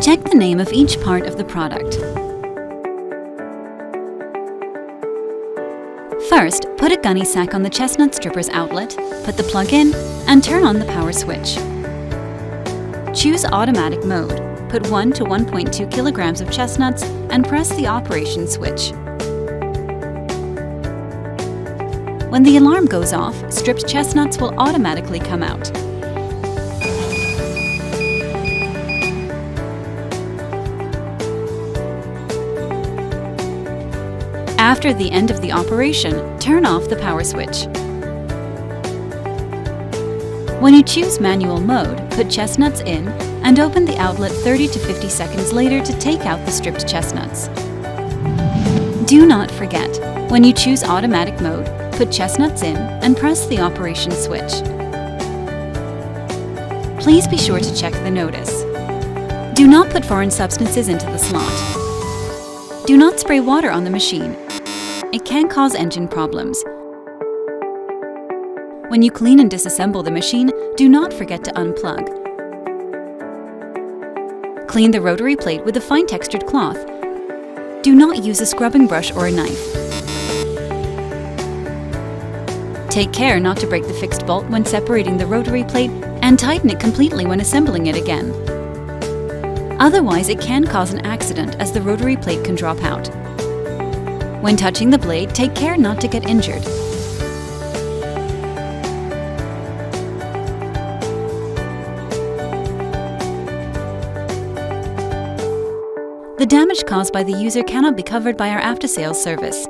Check the name of each part of the product. First, put a gunny sack on the chestnut stripper's outlet, put the plug in, and turn on the power switch. Choose automatic mode. Put 1 to 1.2 kilograms of chestnuts and press the operation switch. When the alarm goes off, stripped chestnuts will automatically come out. After the end of the operation, turn off the power switch. When you choose manual mode, put chestnuts in and open the outlet 30 to 50 seconds later to take out the stripped chestnuts. Do not forget, when you choose automatic mode, put chestnuts in and press the operation switch. Please be sure to check the notice. Do not put foreign substances into the slot. Do not spray water on the machine. It can cause engine problems. When you clean and disassemble the machine, do not forget to unplug. Clean the rotary plate with a fine textured cloth. Do not use a scrubbing brush or a knife. Take care not to break the fixed bolt when separating the rotary plate and tighten it completely when assembling it again. Otherwise, it can cause an accident as the rotary plate can drop out. When touching the blade, take care not to get injured. The damage caused by the user cannot be covered by our after-sales service.